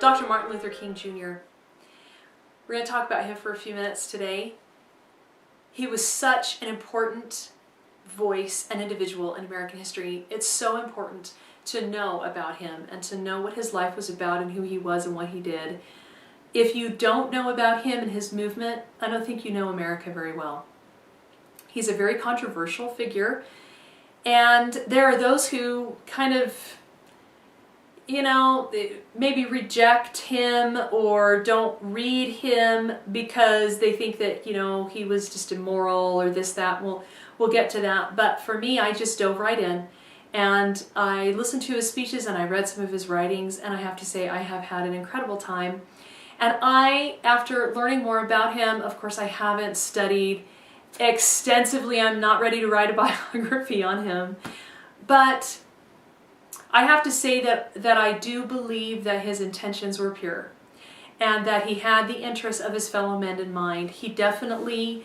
Dr. Martin Luther King Jr. We're going to talk about him for a few minutes today. He was such an important voice and individual in American history. It's so important to know about him and to know what his life was about and who he was and what he did. If you don't know about him and his movement, I don't think you know America very well. He's a very controversial figure, and there are those who kind of, maybe reject him or don't read him because they think that, he was just immoral or this, that. We'll get to that. But for me, I just dove right in and I listened to his speeches and I read some of his writings, and I have to say I have had an incredible time. And after learning more about him, of course I haven't studied extensively. I'm not ready to write a biography on him. But I have to say that I do believe that his intentions were pure and that he had the interests of his fellow men in mind. He definitely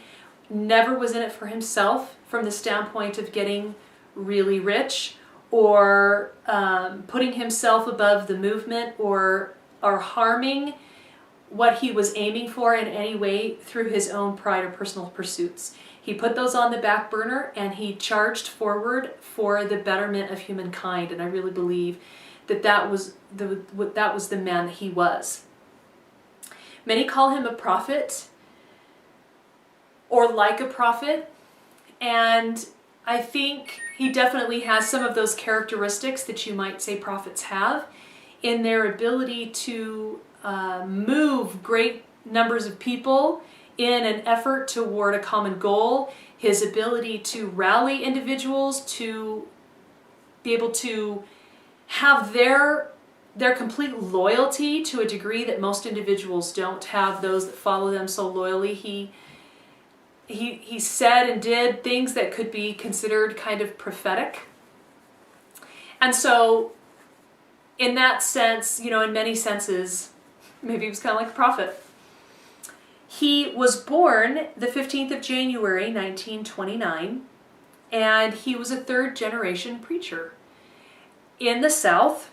never was in it for himself from the standpoint of getting really rich or putting himself above the movement or harming what he was aiming for in any way through his own pride or personal pursuits. He put those on the back burner and he charged forward for the betterment of humankind, and I really believe that was the man that he was. Many call him a prophet or like a prophet, and I think he definitely has some of those characteristics that you might say prophets have in their ability to move great numbers of people in an effort toward a common goal, his ability to rally individuals to be able to have their complete loyalty to a degree that most individuals don't have those that follow them so loyally. He said and did things that could be considered kind of prophetic. And so in that sense, in many senses, maybe he was kind of like a prophet. He was born the 15th of January, 1929, and he was a third-generation preacher. In the South,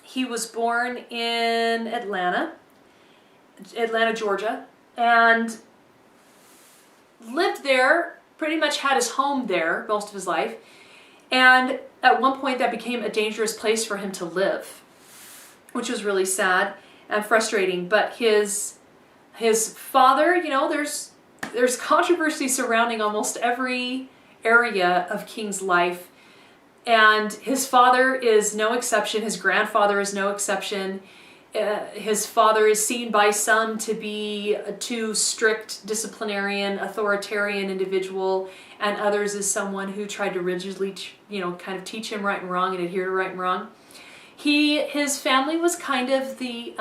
he was born in Atlanta, Georgia, and lived there, pretty much had his home there most of his life, and at one point that became a dangerous place for him to live, which was really sad and frustrating. But his father, there's controversy surrounding almost every area of King's life, and his father is no exception. His grandfather is no exception. His father is seen by some to be a too strict, disciplinarian, authoritarian individual, and others as someone who tried to rigidly, kind of teach him right and wrong and adhere to right and wrong. His family was kind of the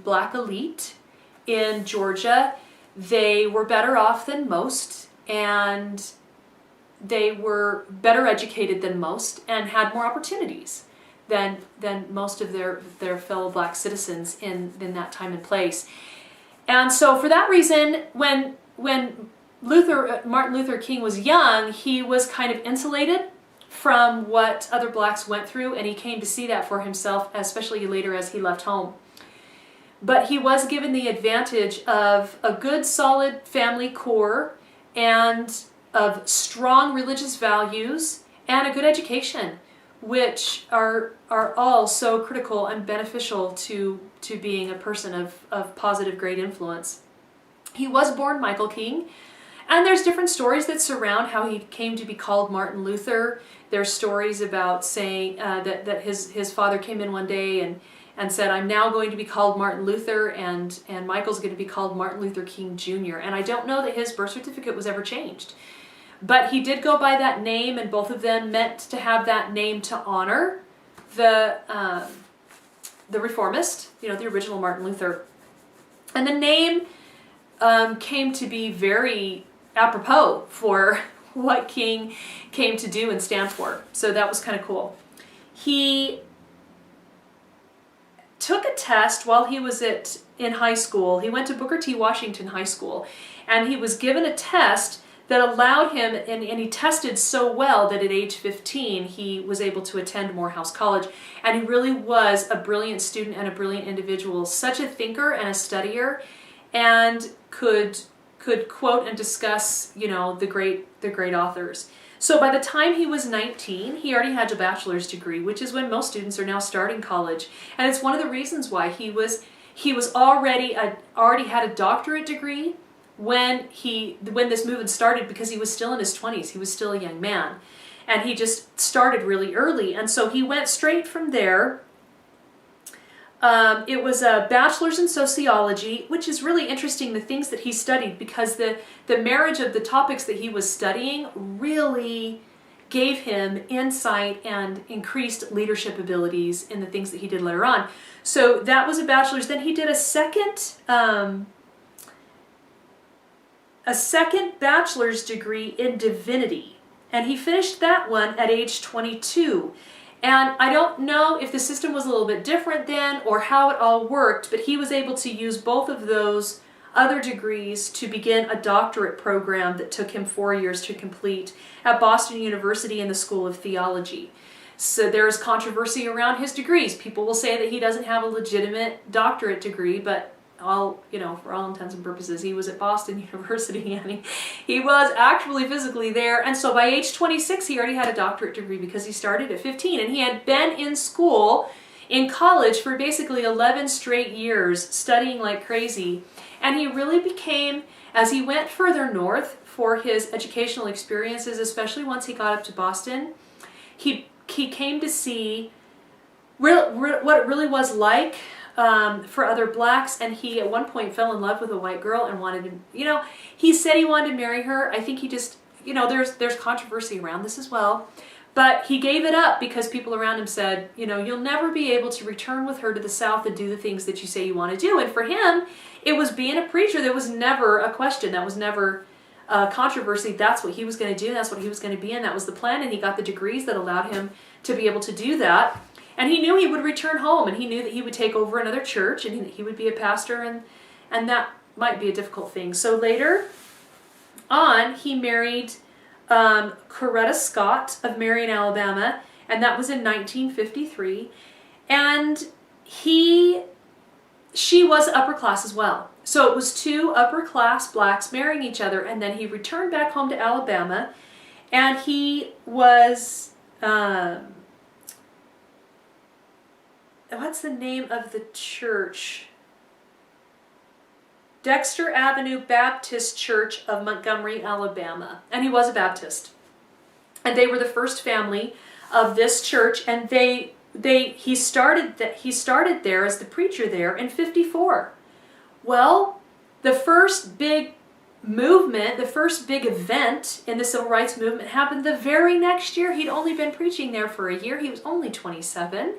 black elite in Georgia. They were better off than most, and they were better educated than most and had more opportunities than most of their fellow black citizens in that time and place. And so for that reason, when Martin Luther King was young, he was kind of insulated from what other blacks went through, and he came to see that for himself, especially later as he left home. But he was given the advantage of a good, solid family core and of strong religious values and a good education, which are all so critical and beneficial to being a person of positive, great influence. He was born Michael King, and there's different stories that surround how he came to be called Martin Luther. There's stories about saying that his father came in one day and said, "I'm now going to be called Martin Luther, and Michael's going to be called Martin Luther King Jr." And I don't know that his birth certificate was ever changed. But he did go by that name, and both of them meant to have that name to honor the reformist, the original Martin Luther. And the name came to be very apropos for what King came to do and stand for. So that was kind of cool. He took a test while he was in high school. He went to Booker T. Washington High School, and he was given a test that allowed him, and he tested so well that at age 15 he was able to attend Morehouse College. And he really was a brilliant student and a brilliant individual, such a thinker and a studier, and could quote and discuss, the great authors. So by the time he was 19, he already had a bachelor's degree, which is when most students are now starting college. And it's one of the reasons why he already had a doctorate degree when this movement started, because he was still in his 20s. He was still a young man. And he just started really early. And so he went straight from there. It was a bachelor's in sociology, which is really interesting, the things that he studied, because the marriage of the topics that he was studying really gave him insight and increased leadership abilities in the things that he did later on. So that was a bachelor's. Then he did a second bachelor's degree in divinity, and he finished that one at age 22. And I don't know if the system was a little bit different then or how it all worked, but he was able to use both of those other degrees to begin a doctorate program that took him 4 years to complete at Boston University in the School of Theology. So there's controversy around his degrees. People will say that he doesn't have a legitimate doctorate degree, but for all intents and purposes, he was at Boston University, and he was actually physically there. And so by age 26, he already had a doctorate degree because he started at 15, and he had been in college for basically 11 straight years, studying like crazy. And he really became, as he went further north for his educational experiences, especially once he got up to Boston, he came to see what it really was like for other blacks, and he at one point fell in love with a white girl and wanted to, he said he wanted to marry her. I think he just, there's controversy around this as well, but he gave it up because people around him said, you'll never be able to return with her to the South and do the things that you say you want to do. And for him, it was being a preacher. There was never a question. That was never controversy. That's what he was going to do. That's what he was going to be in. That was the plan, and he got the degrees that allowed him to be able to do that. And he knew he would return home, and he knew that he would take over another church, and he would be a pastor, and that might be a difficult thing. So later on, he married Coretta Scott of Marion, Alabama, and that was in 1953. And she was upper class as well. So it was two upper class blacks marrying each other, and then he returned back home to Alabama, and he was... what's the name of the church? Dexter Avenue Baptist Church of Montgomery, Alabama. And he was a Baptist. And they were the first family of this church, and he started there as the preacher there in 54. Well, the first big movement, the first big event in the civil rights movement happened the very next year. He'd only been preaching there for a year. He was only 27.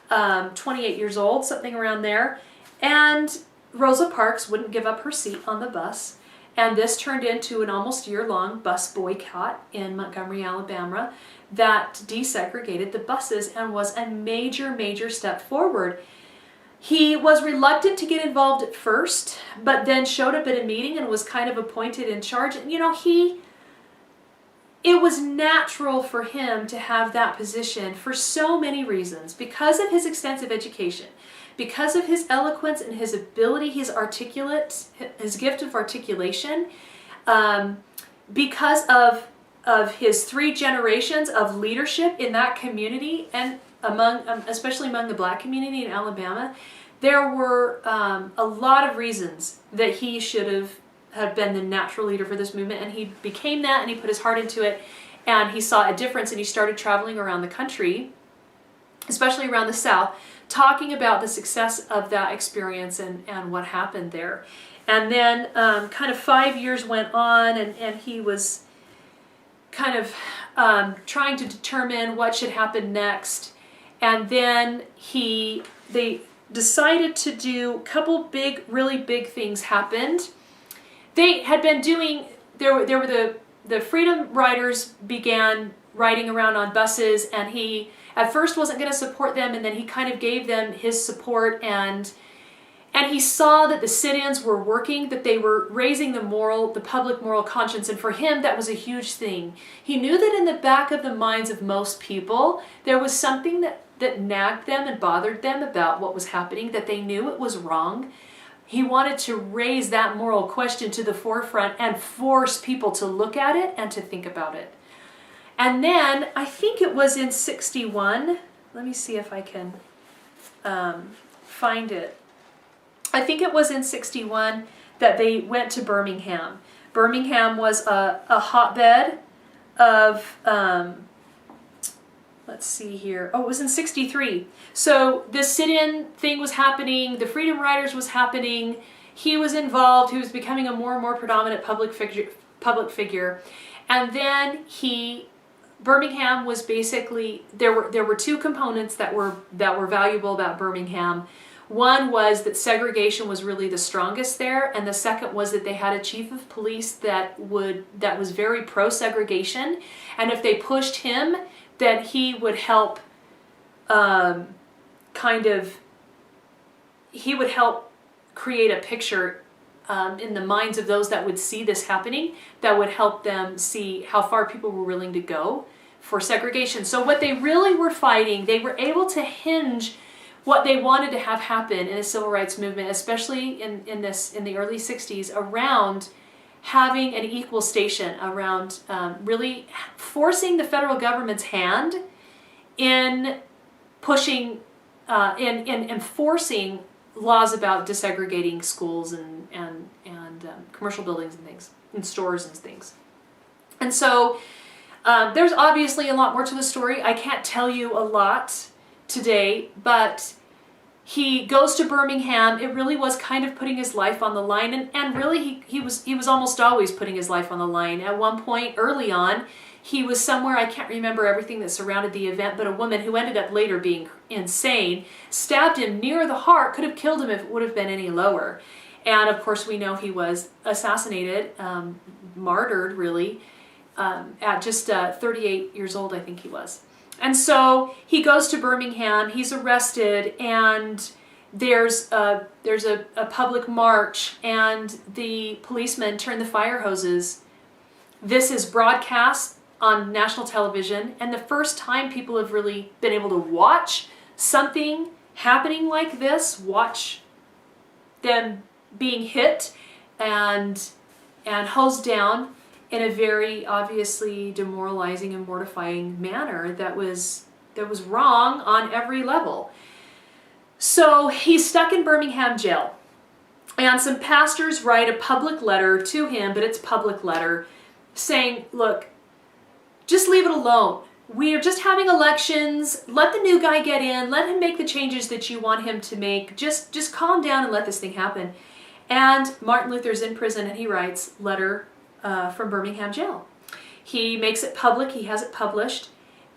28 years old, something around there. And Rosa Parks wouldn't give up her seat on the bus. And this turned into an almost year-long bus boycott in Montgomery, Alabama, that desegregated the buses and was a major, major step forward. He was reluctant to get involved at first, but then showed up at a meeting and was kind of appointed in charge. And, it was natural for him to have that position for so many reasons. Because of his extensive education, because of his eloquence and his ability, his gift of articulation, because of his 3 generations of leadership in that community, and especially among the black community in Alabama, there were a lot of reasons that he should have been the natural leader for this movement, and he became that, and he put his heart into it, and he saw a difference, and he started traveling around the country, especially around the South, talking about the success of that experience and what happened there. And then kind of 5 years went on, and he was kind of trying to determine what should happen next. And then they decided to do a couple really big things happened. They had been doing, there were the Freedom Riders began riding around on buses, and he at first wasn't going to support them, and then he kind of gave them his support, and And he saw that the sit-ins were working, that they were raising the public moral conscience. And for him, that was a huge thing. He knew that in the back of the minds of most people, there was something that nagged them and bothered them about what was happening, that they knew it was wrong. He wanted to raise that moral question to the forefront and force people to look at it and to think about it. And then, I think it was in 61, let me see if I can find it. I think it was in 61 that they went to Birmingham. Birmingham was a hotbed of, let's see here. Oh, it was in 63. So this sit-in thing was happening. The Freedom Riders was happening. He was involved. He was becoming a more and more predominant public figure. And then Birmingham was basically, there were two components that were valuable about Birmingham. One was that segregation was really the strongest there, and the second was that they had a chief of police that was very pro-segregation, and if they pushed him, then he would help he would help create a picture in the minds of those that would see this happening, that would help them see how far people were willing to go for segregation. So what they really were fighting, they were able to hinge what they wanted to have happen in the civil rights movement, especially in the early 60s, around having an equal station, around really forcing the federal government's hand in pushing, in enforcing laws about desegregating schools and commercial buildings and things, and stores and things. And so there's obviously a lot more to the story. I can't tell you a lot today, but he goes to Birmingham. It really was kind of putting his life on the line, and really he was almost always putting his life on the line. At one point early on, he was somewhere, I can't remember everything that surrounded the event, but a woman who ended up later being insane stabbed him near the heart, could have killed him if it would have been any lower. And of course we know he was assassinated, martyred really, at just 38 years old, I think he was. And so he goes to Birmingham, he's arrested, and there's a public march, and the policemen turn the fire hoses. This is broadcast on national television, and the first time people have really been able to watch something happening like this, watch them being hit and hosed down in a very obviously demoralizing and mortifying manner that was wrong on every level. So he's stuck in Birmingham jail, and some pastors write a public letter to him, but it's public letter, saying, look, just leave it alone. We are just having elections. Let the new guy get in. Let him make the changes that you want him to make. Just calm down and let this thing happen. And Martin Luther's in prison, and he writes letter from Birmingham jail. He makes it public. He has it published.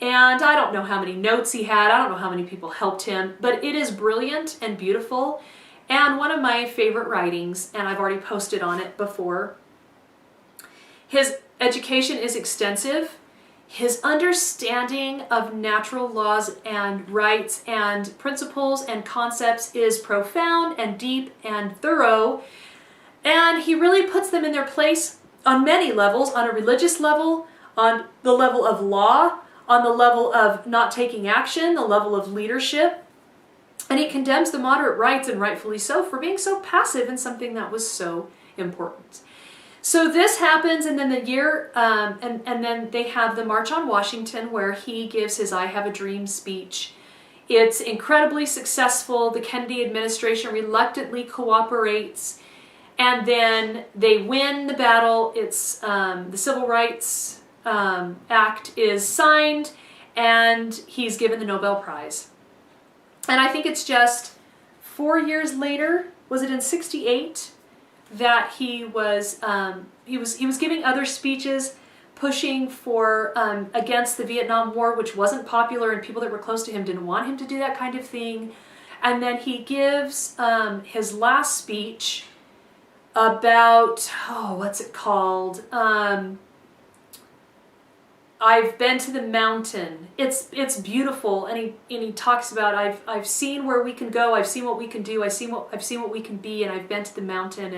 And I don't know how many notes he had. I don't know how many people helped him. But it is brilliant and beautiful. And one of my favorite writings, and I've already posted on it before. His education is extensive. His understanding of natural laws and rights and principles and concepts is profound and deep and thorough. And he really puts them in their place on many levels, on a religious level, on the level of law, on the level of not taking action, the level of leadership. And he condemns the moderate rights, and rightfully so, for being so passive in something that was so important. So this happens, and then the year, and then they have the March on Washington, where he gives his I Have a Dream speech. It's incredibly successful. The Kennedy administration reluctantly cooperates, and then they win the battle. It's the Civil Rights Act is signed, and he's given the Nobel Prize. And I think it's just 4 years later, was it in 68? That he was giving other speeches pushing for against the Vietnam War, which wasn't popular, and people that were close to him didn't want him to do that kind of thing. And then he gives his last speech about, what's it called? I've been to the mountain. It's beautiful, and he talks about I've seen where we can go. I've seen what we can do. I've seen what we can be, and I've been to the mountain,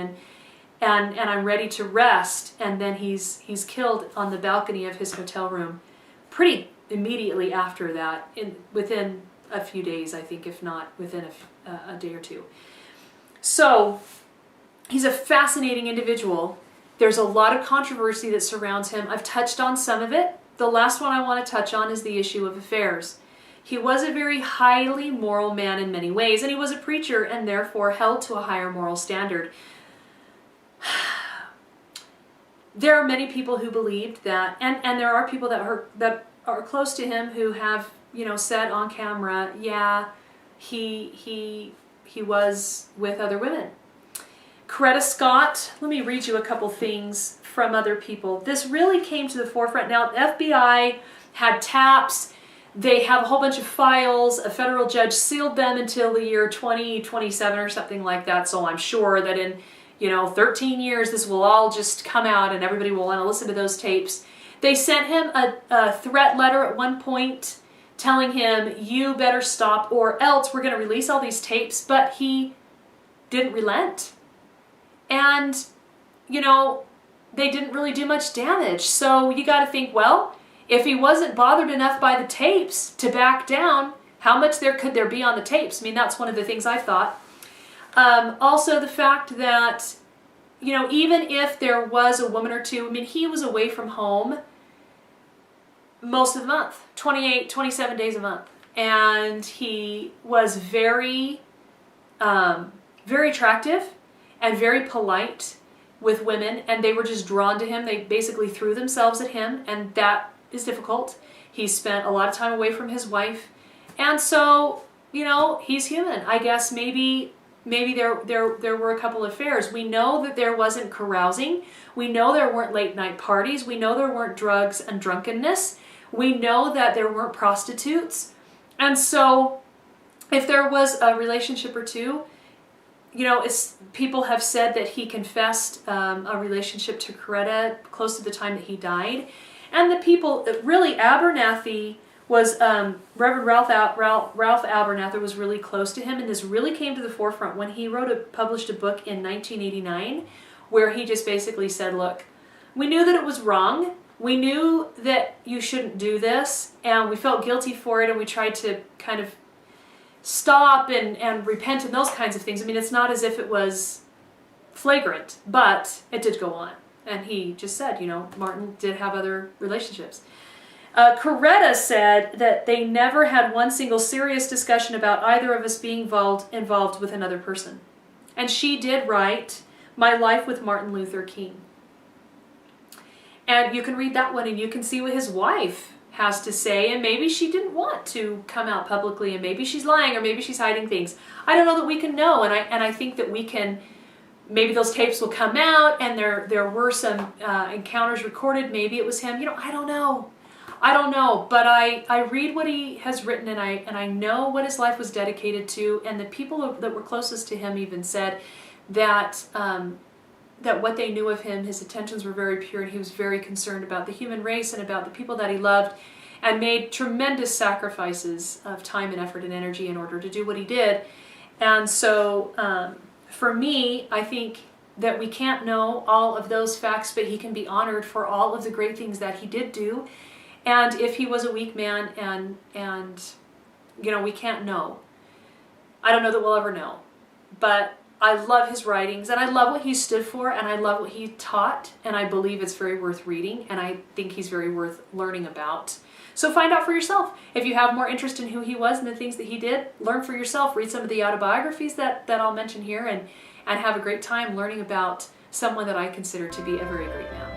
and I'm ready to rest. And then he's killed on the balcony of his hotel room, pretty immediately after that, within a few days, I think, if not within a day or two. So he's a fascinating individual. There's a lot of controversy that surrounds him. I've touched on some of it. The last one I want to touch on is the issue of affairs. He was a very highly moral man in many ways, and he was a preacher and therefore held to a higher moral standard. There are many people who believed that, and there are people that are close to him who have, said on camera, yeah, he was with other women. Coretta Scott, let me read you a couple things from other people. This really came to the forefront. Now, the FBI had taps. They have a whole bunch of files. A federal judge sealed them until the year 2027 or something like that. So I'm sure that in 13 years, this will all just come out and everybody will want to listen to those tapes. They sent him a threat letter at one point telling him, you better stop or else we're going to release all these tapes. But he didn't relent. And, they didn't really do much damage. So you got to think, well, if he wasn't bothered enough by the tapes to back down, how much could there be on the tapes? I mean, that's one of the things I thought. Also, the fact that, even if there was a woman or two, I mean, he was away from home most of the month, 28, 27 days a month. And he was very, very attractive and very polite with women, and they were just drawn to him. They basically threw themselves at him, and that is difficult. He spent a lot of time away from his wife. And so, he's human. I guess maybe there were a couple of affairs. We know that there wasn't carousing. We know there weren't late night parties. We know there weren't drugs and drunkenness. We know that there weren't prostitutes. And so if there was a relationship or two, people have said that he confessed a relationship to Coretta close to the time that he died. And the people, really, Abernathy was, Reverend Ralph Abernathy was really close to him, and this really came to the forefront when he published a book in 1989, where he just basically said, look, we knew that it was wrong, we knew that you shouldn't do this, and we felt guilty for it, and we tried to kind of stop and repent and those kinds of things. I mean, it's not as if it was flagrant, but it did go on. And he just said, Martin did have other relationships. Coretta said that they never had one single serious discussion about either of us being involved with another person. And she did write My Life with Martin Luther King. And you can read that one and you can see what his wife has to say, and maybe she didn't want to come out publicly, and maybe she's lying, or maybe she's hiding things. I don't know that we can know, and I think that we can, maybe those tapes will come out, and there were some encounters recorded, maybe it was him, I don't know, but I read what he has written, and I know what his life was dedicated to, and the people that were closest to him even said that that what they knew of him, his intentions were very pure, and he was very concerned about the human race and about the people that he loved, and made tremendous sacrifices of time and effort and energy in order to do what he did. And so for me, I think that we can't know all of those facts, but he can be honored for all of the great things that he did do. And if he was a weak man, and we can't know. I don't know that we'll ever know. But I love his writings, and I love what he stood for, and I love what he taught, and I believe it's very worth reading, and I think he's very worth learning about. So find out for yourself. If you have more interest in who he was and the things that he did, learn for yourself. Read some of the autobiographies that I'll mention here, and have a great time learning about someone that I consider to be a very great man.